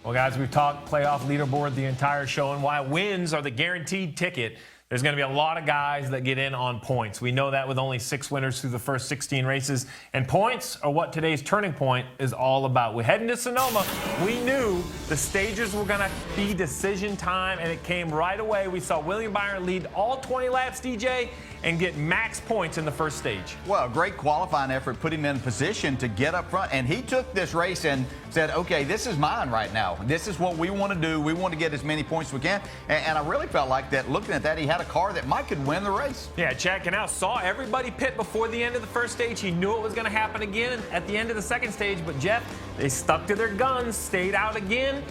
Well, guys, we've talked playoff leaderboard the entire show and why wins are the guaranteed ticket. There's going to be a lot of guys that get in on points. We know that with only 6 winners through the first 16 races. And points are what today's turning point is all about. We're heading to Sonoma. We knew the stages were going to be decision time, and it came right away. We saw William Byron lead all 20 laps, DJ, and get max points in the first stage. Well, great qualifying effort put him in position to get up front, and he took this race and said, okay, this is mine right now. This is what we want to do. We want to get as many points as we can, and I really felt like that, looking at that, he had a car that might could win the race. Yeah, Chad Canal saw everybody pit before the end of the first stage. He knew it was going to happen again at the end of the second stage, but Jeff, they stuck to their guns, stayed out again.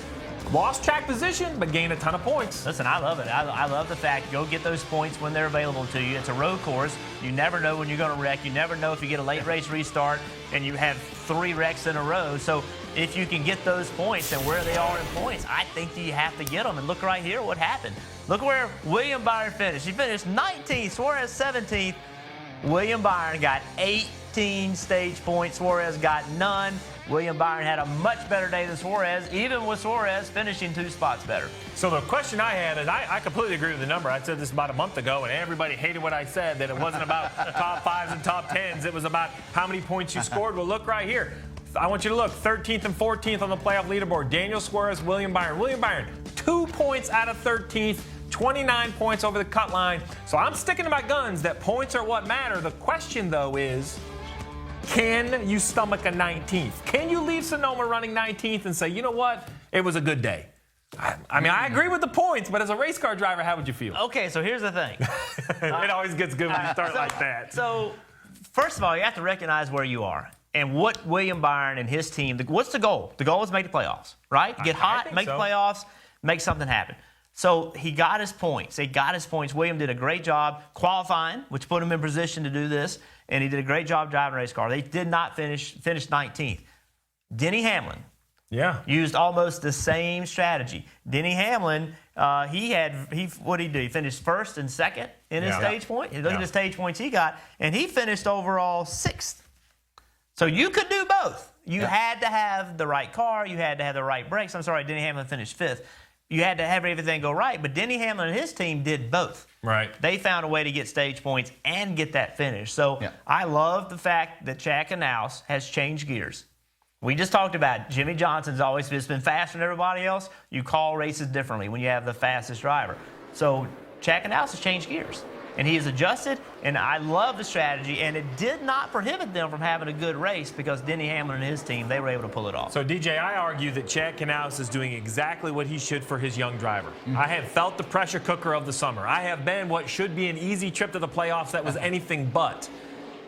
Lost track position, but gained a ton of points. Listen, I love it. I love the fact go get those points when they're available to you. It's a road course. You never know when you're going to wreck. You never know if you get a late race restart and you have 3 wrecks in a row. So if you can get those points and where they are in points, I think you have to get them. And look right here what happened. Look where William Byron finished. He finished 19th, Suarez 17th. William Byron got 18 stage points. Suarez got none. William Byron had a much better day than Suarez, even with Suarez finishing 2 spots better. So the question I had is, I completely agree with the number. I said this about a month ago, and everybody hated what I said, that it wasn't about top 5s and top 10s. It was about how many points you scored. Well, look right here. I want you to look, 13th and 14th on the playoff leaderboard. Daniel Suarez, William Byron. William Byron, 2 points out of 13th. 29 points over the cut line. So I'm sticking to my guns that points are what matter. The question, though, is can you stomach a 19th? Can you leave Sonoma running 19th and say, you know what, it was a good day? I mean, I agree with the points, but as a race car driver, how would you feel? Okay, so here's the thing. It always gets good when you start like that. So, first of all, you have to recognize where you are. And what William Byron and his team, what's the goal? The goal is to make the playoffs, right? Get hot, make the playoffs, make something happen. So he got his points. He got his points. William did a great job qualifying, which put him in position to do this, and he did a great job driving a race car. They did not finish 19th. Denny Hamlin used almost the same strategy. Denny Hamlin, what did he do? He finished first and second in his stage point. Look at the stage points he got, and he finished overall 6th. So you could do both. You had to have the right car. You had to have the right brakes. I'm sorry, Denny Hamlin finished 5th. You had to have everything go right, but Denny Hamlin and his team did both. Right. They found a way to get stage points and get that finish. So I love the fact that Chad Canals has changed gears. We just talked about Jimmy Johnson's always just been faster than everybody else. You call races differently when you have the fastest driver. So Chad Canals has changed gears. And he has adjusted, and I love the strategy, and it did not prohibit them from having a good race because Denny Hamlin and his team, they were able to pull it off. So, DJ, I argue that Chad Canals is doing exactly what he should for his young driver. I have felt the pressure cooker of the summer. I have been what should be an easy trip to the playoffs that was anything but.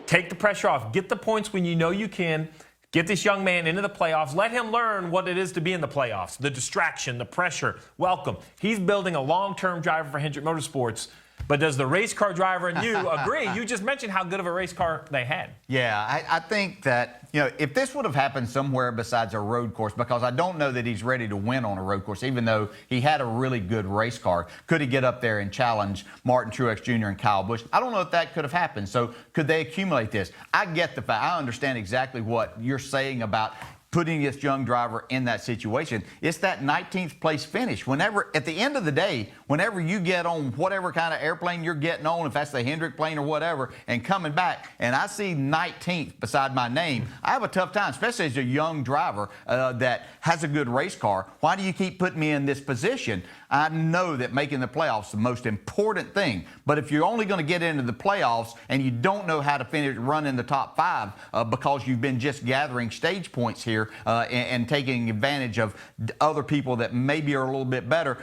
Take the pressure off. Get the points when you know you can. Get this young man into the playoffs. Let him learn what it is to be in the playoffs. The distraction, the pressure. Welcome. He's building a long-term driver for Hendrick Motorsports. But does the race car driver and you agree? You just mentioned how good of a race car they had. Yeah, I think that, if this would have happened somewhere besides a road course, because I don't know that he's ready to win on a road course, even though he had a really good race car. Could he get up there and challenge Martin Truex Jr. and Kyle Busch? I don't know if that could have happened. So could they accumulate this? I get the fact. I understand exactly what you're saying about putting this young driver in that situation. It's that 19th place finish. Whenever, at the end of the day, whenever you get on whatever kind of airplane you're getting on, if that's the Hendrick plane or whatever, and coming back, and I see 19th beside my name, I have a tough time, especially as a young driver that has a good race car. Why do you keep putting me in this position? I know that making the playoffs is the most important thing, but if you're only going to get into the playoffs and you don't know how to finish, run in the top 5 because you've been just gathering stage points here and taking advantage of other people that maybe are a little bit better,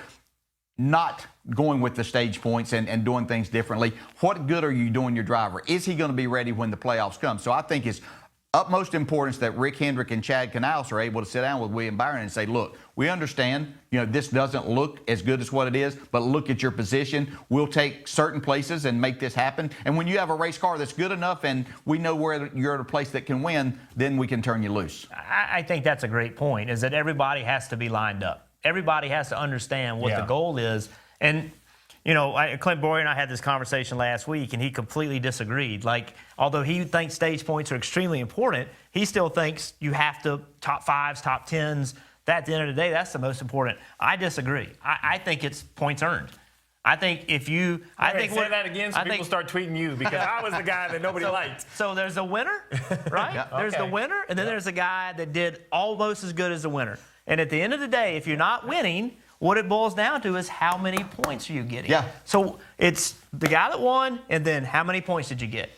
not going with the stage points and doing things differently, what good are you doing your driver? Is he going to be ready when the playoffs come? So I think it's utmost importance that Rick Hendrick and Chad Canals are able to sit down with William Byron and say, look, we understand, this doesn't look as good as what it is, but look at your position. We'll take certain places and make this happen. And when you have a race car that's good enough and we know where you're at a place that can win, then we can turn you loose. I think that's a great point, is that everybody has to be lined up. Everybody has to understand what the goal is. And Clint Boyer and I had this conversation last week, and he completely disagreed. Like, although he thinks stage points are extremely important, he still thinks you have to top 5s, top 10s, at the end of the day, that's the most important. I disagree. I think it's points earned. I think if you, I think say that again, so people start tweeting you because I was the guy that nobody liked. So there's a winner, right? Yeah. There's the winner, and then there's a guy that did almost as good as the winner. And at the end of the day, if you're not winning, what it boils down to is how many points are you getting? Yeah. So it's the guy that won, and then how many points did you get?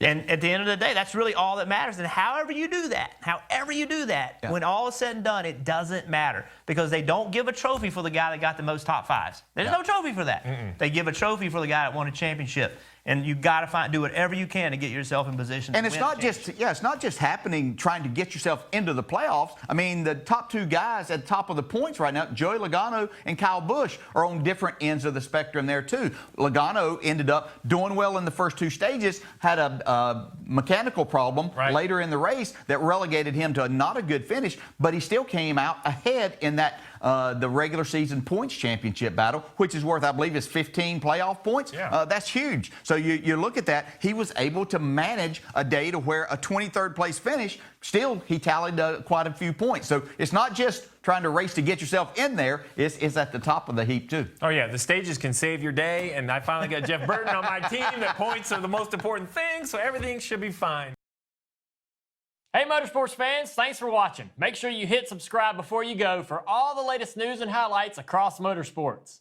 And at the end of the day, that's really all that matters. And however you do that, Yeah. when all is said and done, it doesn't matter because they don't give a trophy for the guy that got the most top fives. There's no trophy for that. They give a trophy for the guy that won a championship. And you got to do whatever you can to get yourself in position. And to it's win not just, it's not just happening trying to get yourself into the playoffs. I mean, the top two guys at the top of the points right now, Joey Logano and Kyle Busch, are on different ends of the spectrum there too. Logano ended up doing well in the first two stages, had a mechanical problem later in the race that relegated him to not a good finish, but he still came out ahead in that the regular season points championship battle, which is worth, I believe, is 15 playoff points. Yeah. That's huge. So you look at that, he was able to manage a day to where a 23rd place finish, still he tallied quite a few points. So it's not just trying to race to get yourself in there, it's at the top of the heap too. Oh yeah, the stages can save your day, and I finally got Jeff Burton on my team that points are the most important thing, so everything should be fine. Hey Motorsports fans, thanks for watching. Make sure you hit subscribe before you go for all the latest news and highlights across motorsports.